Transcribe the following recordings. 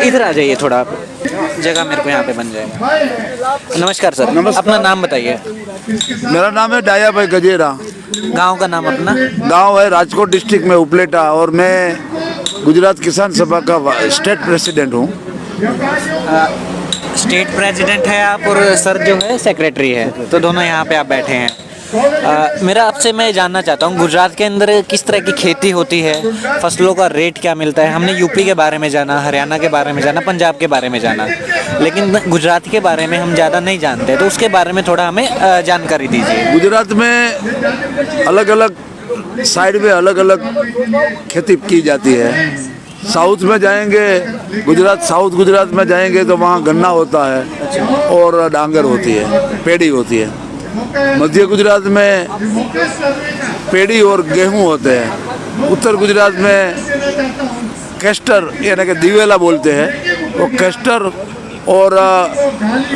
इधर आ जाइए थोड़ा, जगह मेरे को यहाँ पे बन जाएगा। नमस्कार सर, अपना नाम बताइए। मेरा नाम है डाया भाई गजेरा। गांव का नाम अपना? गांव है राजकोट डिस्ट्रिक्ट में उपलेटा, और मैं गुजरात किसान सभा का स्टेट प्रेसिडेंट हूँ। स्टेट प्रेसिडेंट है आप और सर जो है सेक्रेटरी है, तो दोनों यहाँ पे आप बैठे हैं। मेरा आपसे मैं जानना चाहता हूँ गुजरात के अंदर किस तरह की खेती होती है, फसलों का रेट क्या मिलता है। हमने यूपी के बारे में जाना, हरियाणा के बारे में जाना, पंजाब के बारे में जाना, लेकिन गुजरात के बारे में हम ज़्यादा नहीं जानते, तो उसके बारे में थोड़ा हमें जानकारी दीजिए। गुजरात में अलग अलग साइड में अलग अलग खेती की जाती है। साउथ में जाएंगे, गुजरात साउथ गुजरात में जाएंगे तो वहाँ गन्ना होता है और डांगर होती है, पेड़ी होती है। मध्य गुजरात में पेड़ी और गेहूं होते हैं। उत्तर गुजरात में कैस्टर यानी कि दिवेला बोलते हैं, वो कैस्टर और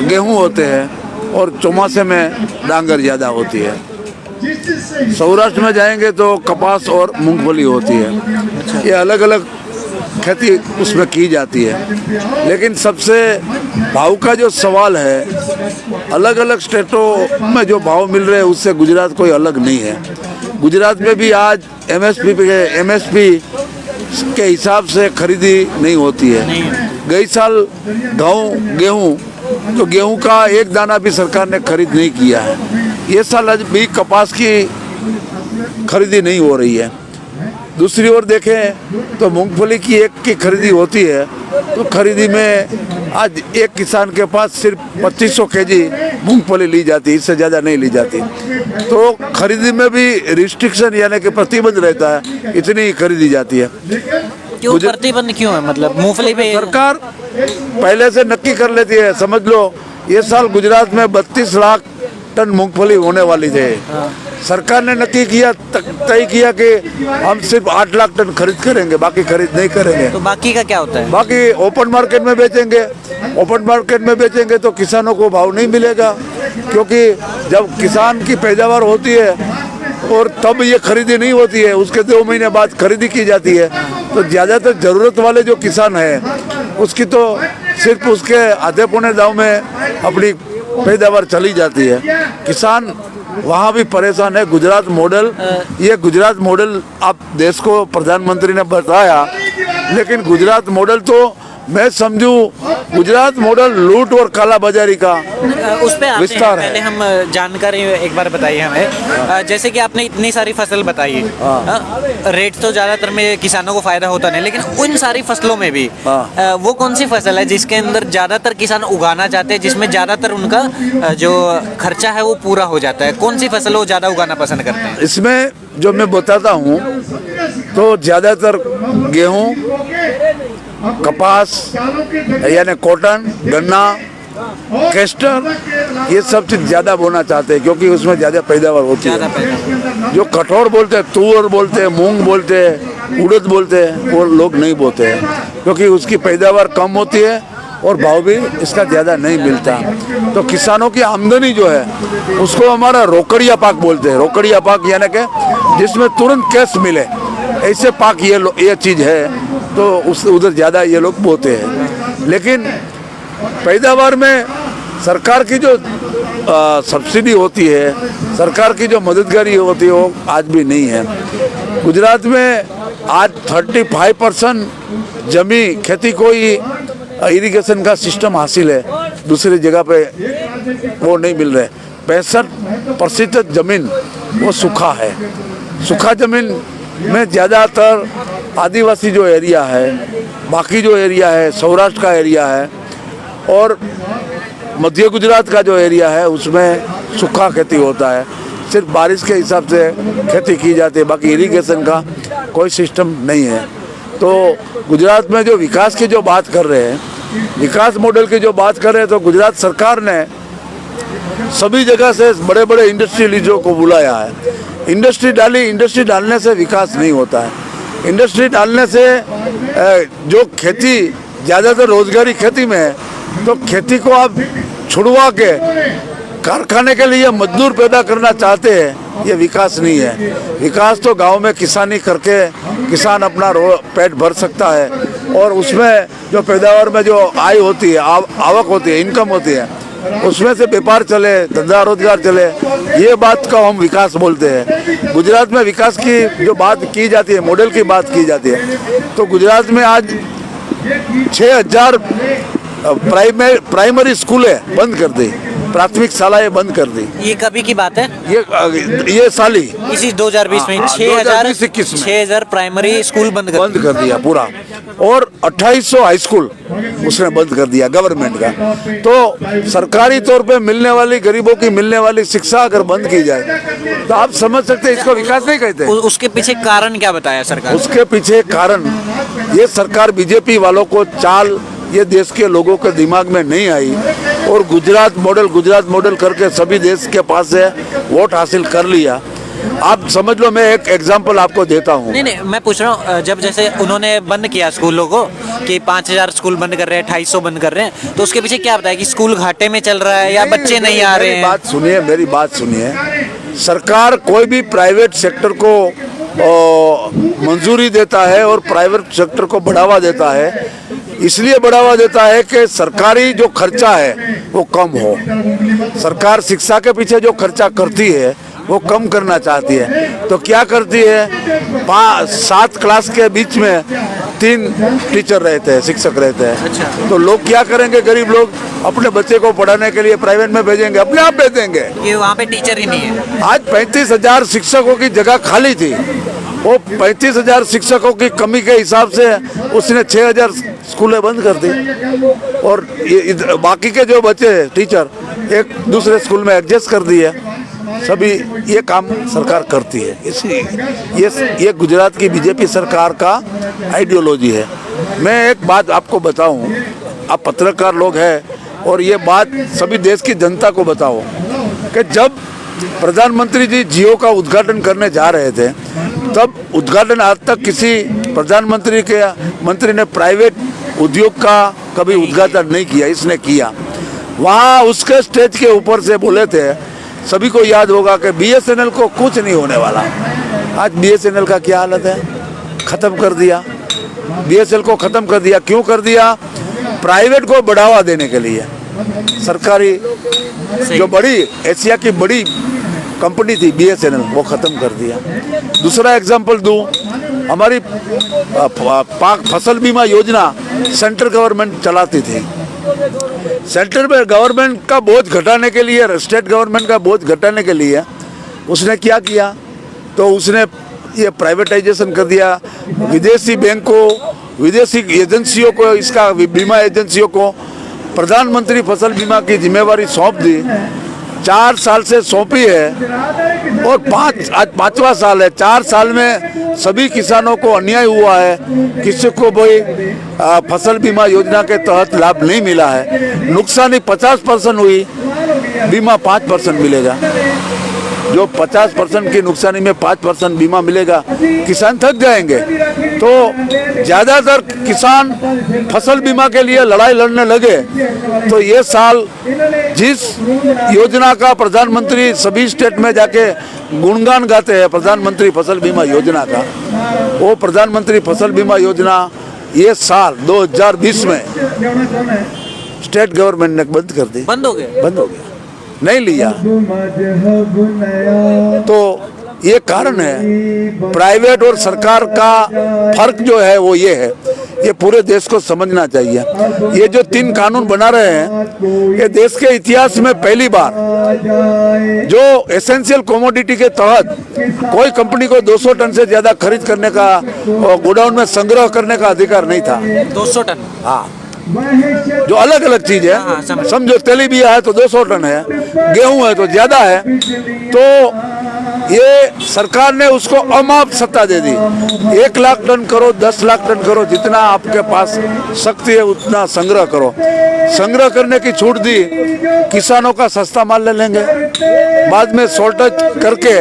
गेहूं होते हैं, और चौमासे में डांगर ज़्यादा होती है। सौराष्ट्र में जाएंगे तो कपास और मूंगफली होती है। ये अलग अलग खेती उसमें की जाती है। लेकिन सबसे भाव का जो सवाल है, अलग अलग स्टेटों में जो भाव मिल रहे हैं उससे गुजरात कोई अलग नहीं है। गुजरात में भी आज एमएसपी के हिसाब से खरीदी नहीं होती है। गई साल गेहूं तो गेहूं का एक दाना भी सरकार ने खरीद नहीं किया है। ये साल आज भी कपास की खरीदी नहीं हो रही है। दूसरी ओर देखें तो मूंगफली की एक की खरीदी होती है, तो खरीदी में आज एक किसान के पास सिर्फ 2500 केजी मूंगफली ली जाती है, इससे ज़्यादा नहीं ली जाती। तो खरीदी में भी रिस्ट्रिक्शन यानी कि प्रतिबंध रहता है, इतनी ही खरीदी जाती है। क्यों प्रतिबंध क्यों है? मतलब मूंगफली पे सरकार पहले से नक्की कर लेती है। समझ लो ये साल गुजरात में 32 लाख टन मूंगफली होने वाली थे। सरकार ने नक्की किया, तय किया कि हम सिर्फ 8 लाख टन खरीद करेंगे, बाकी खरीद नहीं करेंगे। तो बाकी का क्या होता है? बाकी ओपन मार्केट में बेचेंगे। ओपन मार्केट में बेचेंगे तो किसानों को भाव नहीं मिलेगा, क्योंकि जब किसान की पैदावार होती है और तब ये खरीदी नहीं होती है, उसके 2 महीने बाद खरीदी की जाती है। तो ज़्यादातर ज़रूरत वाले जो किसान हैं उसकी तो सिर्फ उसके आधे पौने दाव में अपनी पैदावार चली जाती है। किसान वहाँ भी परेशान है। गुजरात मॉडल, ये गुजरात मॉडल आप देश को प्रधानमंत्री ने बताया, लेकिन गुजरात मॉडल तो मैं समझूं गुजरात मॉडल लूट और काला बाजारी का उस पे आते विस्तार हैं। पहले हम जानकारी एक बार बताइए हमें। जैसे कि आपने इतनी सारी फसल बताई, रेट तो ज़्यादातर में किसानों को फायदा होता नहीं, लेकिन उन सारी फसलों में भी वो कौन सी फसल है जिसके अंदर ज़्यादातर किसान उगाना चाहते हैं, जिसमें ज़्यादातर उनका जो खर्चा है वो पूरा हो जाता है? कौन सी फसल वो ज़्यादा उगाना पसंद करते हैं? इसमें जो मैं बताता हूँ तो ज़्यादातर गेहूँ, कपास यानी कॉटन, गन्ना, कैस्टर, ये सब चीज़ ज़्यादा बोना चाहते हैं, क्योंकि उसमें ज़्यादा पैदावार होती है। जो कठोर बोलते हैं, तुअर बोलते हैं, मूंग बोलते हैं, उड़द बोलते हैं, वो लोग नहीं बोते हैं, क्योंकि उसकी पैदावार कम होती है और भाव भी इसका ज़्यादा नहीं मिलता। तो किसानों की आमदनी जो है उसको हमारा रोकड़िया पाक बोलते हैं। रोकड़िया पाक यानी कि जिसमें तुरंत कैश मिले, ऐसे पाक ये चीज़ है, तो उस उधर ज़्यादा ये लोग बोते हैं। लेकिन पैदावार में सरकार की जो सब्सिडी होती है, सरकार की जो मददगारी होती है, वो आज भी नहीं है। गुजरात में आज 35% जमी खेती को ही इरिगेशन का सिस्टम हासिल है, दूसरी जगह पे वो नहीं मिल रहे। 65% जमीन वो सूखा है। सूखा जमीन में ज़्यादातर आदिवासी जो एरिया है, बाकी जो एरिया है सौराष्ट्र का एरिया है, और मध्य गुजरात का जो एरिया है उसमें सूखा खेती होता है। सिर्फ बारिश के हिसाब से खेती की जाती है, बाकी इरिगेशन का कोई सिस्टम नहीं है। तो गुजरात में जो विकास की जो बात कर रहे हैं, विकास मॉडल की जो बात कर रहे हैं, तो गुजरात सरकार ने सभी जगह से बड़े बड़े इंडस्ट्रियलिस्टों को बुलाया है। इंडस्ट्री डालने से विकास नहीं होता है। इंडस्ट्री डालने से जो खेती ज़्यादातर रोजगारी खेती में है, तो खेती को आप छुड़वा के कारखाने के लिए मजदूर पैदा करना चाहते हैं, ये विकास नहीं है। विकास तो गांव में किसानी करके किसान अपना पेट भर सकता है और उसमें जो पैदावार में जो आय होती है, आवक होती है, इनकम होती है, उसमें से व्यापार चले, धंधा रोजगार चले, ये बात का हम विकास बोलते हैं। गुजरात में विकास की जो बात की जाती है, मॉडल की बात की जाती है, तो गुजरात में आज 6000 प्राइमरी स्कूलें बंद कर दी, प्राथमिक शालाएं बंद कर दी। ये कभी की बात है? ये साल ही इसी 2020 में 6,000 प्राइमरी स्कूल बंद कर दिया पूरा, और 2800 हाई स्कूल उसने बंद कर दिया गवर्नमेंट का। तो सरकारी तौर पे मिलने वाली, गरीबों की मिलने वाली शिक्षा अगर बंद की जाए तो आप समझ सकते हैं इसको विकास नहीं कहते। उसके पीछे कारण क्या बताया सरकार? उसके पीछे कारण ये सरकार बीजेपी वालों को चाल ये देश के लोगों के दिमाग में नहीं आई और गुजरात मॉडल करके सभी देश के पास से वोट हासिल कर लिया। आप समझ लो, मैं एक एग्जांपल आपको देता हूँ। नहीं, मैं पूछ रहा हूँ, जब जैसे उन्होंने बंद किया स्कूलों को कि 5000 स्कूल बंद कर रहे हैं, 250 बंद कर रहे हैं, तो उसके पीछे क्या बताया कि स्कूल घाटे में चल रहा है या बच्चे नहीं आ रहे हैं? मेरी बात सुनिए। सरकार कोई भी प्राइवेट सेक्टर को मंजूरी देता है और प्राइवेट सेक्टर को बढ़ावा देता है, इसलिए बढ़ावा देता है कि सरकारी जो खर्चा है वो कम हो। सरकार शिक्षा के पीछे जो खर्चा करती है वो कम करना चाहती है, तो क्या करती है, 7 क्लास के बीच में 3 टीचर रहते हैं, शिक्षक रहते हैं। अच्छा। तो लोग क्या करेंगे, गरीब लोग अपने बच्चे को पढ़ाने के लिए प्राइवेट में भेजेंगे, अपने आप भेजेंगे। ये वहाँ पे टीचर ही नहीं है। आज 35,000 शिक्षकों की जगह खाली थी, वो 35,000 शिक्षकों की कमी के हिसाब से उसने 6,000 स्कूलें बंद कर दी और बाकी के जो बच्चे टीचर एक दूसरे स्कूल में एडजस्ट कर दिए। सभी ये काम सरकार करती है। इसलिए ये गुजरात की बीजेपी सरकार का आइडियोलॉजी है। मैं एक बात आपको बताऊं, आप पत्रकार लोग हैं और ये बात सभी देश की जनता को बताओ कि जब प्रधानमंत्री जी जियो का उद्घाटन करने जा रहे थे, तब उद्घाटन आज तक किसी मंत्री ने प्राइवेट उद्योग का कभी उद्घाटन नहीं किया, इसने किया। वहाँ उसके स्टेज के ऊपर से बोले थे, सभी को याद होगा कि BSNL को कुछ नहीं होने वाला। आज BSNL का क्या हालत है, खत्म कर दिया। BSNL को खत्म कर दिया, क्यों कर दिया? प्राइवेट को बढ़ावा देने के लिए। सरकारी जो बड़ी एशिया की बड़ी कंपनी थी BSNL, वो खत्म कर दिया। दूसरा एग्जांपल दूं, हमारी पाक फसल बीमा योजना सेंट्रल गवर्नमेंट चलाती थी। सेंट्रल में गवर्नमेंट का बोझ घटाने के लिए, स्टेट गवर्नमेंट का बोझ घटाने के लिए उसने क्या किया, तो उसने ये प्राइवेटाइजेशन कर दिया। विदेशी बैंकों, विदेशी एजेंसियों को, इसका बीमा एजेंसियों को प्रधानमंत्री फसल बीमा की जिम्मेवारी सौंप दी। 4 साल से सौंपी है और आज 5वां साल है। 4 साल में सभी किसानों को अन्याय हुआ है, किसी को कोई फसल बीमा योजना के तहत लाभ नहीं मिला है। नुकसानी 50% हुई, बीमा 5% मिलेगा। जो 50% की नुकसानी में 5% बीमा मिलेगा, किसान थक जाएंगे। तो ज़्यादातर किसान फसल बीमा के लिए लड़ाई लड़ने लगे। तो ये साल जिस योजना का प्रधानमंत्री सभी स्टेट में जाके गुणगान गाते हैं, प्रधानमंत्री फसल बीमा योजना का, वो प्रधानमंत्री फसल बीमा योजना ये साल 2020 में स्टेट गवर्नमेंट ने बंद कर दी। बंद हो गया, नहीं लिया। तो ये कारण है। प्राइवेट और सरकार का फर्क जो है वो ये है, ये पूरे देश को समझना चाहिए। ये जो 3 कानून बना रहे हैं, ये देश के इतिहास में पहली बार, जो एसेंशियल कमोडिटी के तहत कोई कंपनी को 200 टन से ज्यादा खरीद करने का और गोडाउन में संग्रह करने का अधिकार नहीं था। 200 टन? हाँ, जो अलग अलग चीज है। समझो तेलीबिया है तो 200 टन है, गेहूं है तो ज्यादा है। तो ये सरकार ने उसको अमाप सत्ता दे दी। 1 लाख टन करो, 10 लाख टन करो, जितना आपके पास शक्ति है उतना संग्रह करो। संग्रह करने की छूट दी, किसानों का सस्ता माल ले लेंगे, बाद में शॉर्टेज करके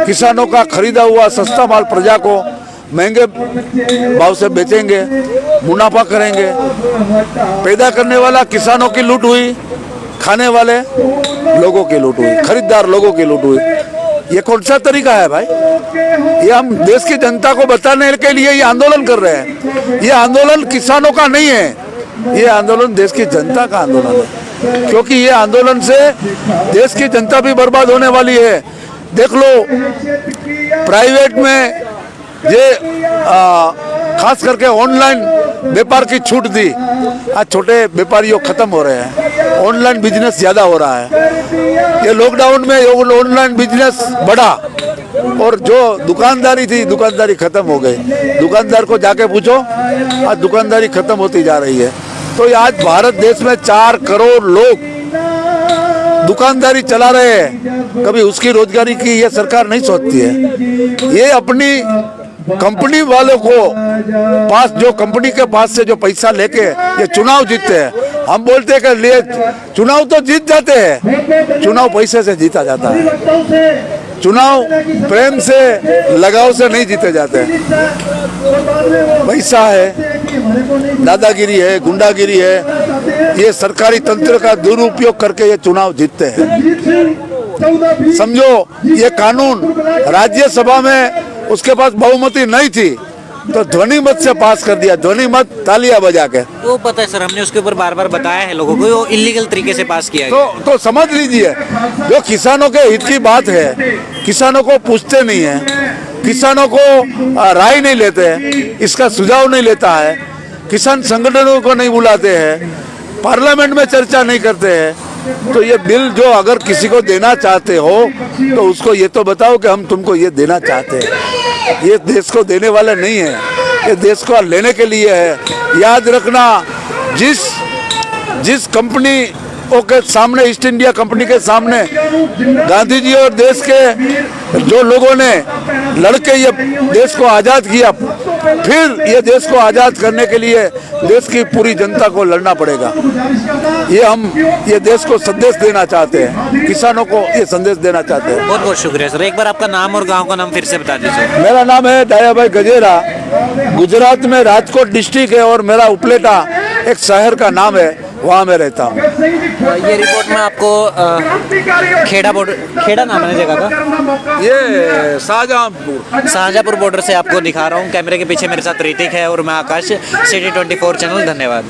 किसानों का खरीदा हुआ सस्ता माल प्रजा को महंगे भाव से बेचेंगे, मुनाफा करेंगे। पैदा करने वाला किसानों की लूट हुई, खाने वाले लोगों की लूट हुई, खरीदार लोगों की लूट हुई। ये कौन सा तरीका है भाई? ये हम देश की जनता को बताने के लिए ये आंदोलन कर रहे हैं। ये आंदोलन किसानों का नहीं है, ये आंदोलन देश की जनता का आंदोलन है, क्योंकि ये आंदोलन से देश की जनता भी बर्बाद होने वाली है। देख लो, प्राइवेट में ये खास करके ऑनलाइन व्यापार की छूट दी, आज छोटे व्यापारियों खत्म हो रहे हैं, ऑनलाइन बिजनेस ज्यादा हो रहा है। ये लॉकडाउन में ऑनलाइन बिजनेस बढ़ा और जो दुकानदारी थी, दुकानदारी खत्म हो गई। दुकानदार को जाके पूछो, आज दुकानदारी खत्म होती जा रही है। तो ये आज भारत देश में 4 करोड़ लोग दुकानदारी चला रहे हैं, कभी उसकी रोजगारी की ये सरकार नहीं सोचती है। ये अपनी कंपनी वालों को पास, जो कंपनी के पास से जो पैसा लेके ये चुनाव जीतते हैं। हम बोलते हैं कि लिए चुनाव तो जीत जाते हैं, चुनाव पैसे से जीता जाता है, चुनाव प्रेम से, लगाव से नहीं जीते जाते। पैसा है, दादागिरी है, गुंडागिरी है, ये सरकारी तंत्र का दुरुपयोग करके ये चुनाव जीतते हैं। समझो, ये कानून राज्यसभा में उसके पास बहुमति नहीं थी तो ध्वनि मत से पास कर दिया, ध्वनि मत तालियां बजा के। वो पता है सर, हमने उसके ऊपर बार बार बताया है लोगों को, वो इलीगल तरीके से पास किया गया। तो समझ लीजिए, जो किसानों के हित की बात है, किसानों को पूछते नहीं है, किसानों को राय नहीं लेते हैं, इसका सुझाव नहीं लेता है, किसान संगठनों को नहीं बुलाते हैं, पार्लियामेंट में चर्चा नहीं करते हैं। तो ये बिल जो अगर किसी को देना चाहते हो तो उसको ये तो बताओ कि हम तुमको ये देना चाहते हैं। ये देश को देने वाले नहीं है, ये देश को लेने के लिए है। याद रखना, जिस कंपनी के सामने, ईस्ट इंडिया कंपनी के सामने गांधी जी और देश के जो लोगों ने लड़के ये देश को आज़ाद किया, फिर ये देश को आज़ाद करने के लिए देश की पूरी जनता को लड़ना पड़ेगा। ये देश को संदेश देना चाहते हैं, किसानों को ये संदेश देना चाहते हैं। बहुत बहुत शुक्रिया सर। एक बार आपका नाम और गांव का नाम फिर से बता दीजिए। मेरा नाम है दयाभाई गजेरा, गुजरात में राजकोट डिस्ट्रिक्ट है और मेरा उपलेटा एक शहर का नाम है, वहाँ मैं रहता हूँ। ये रिपोर्ट में आपको खेड़ा नाम है जगह का, ये शाहजहाँपुर बॉर्डर से आपको दिखा रहा हूँ। कैमरे के पीछे मेरे साथ ऋतिक है और मैं आकाश, सिटी 24 चैनल। धन्यवाद।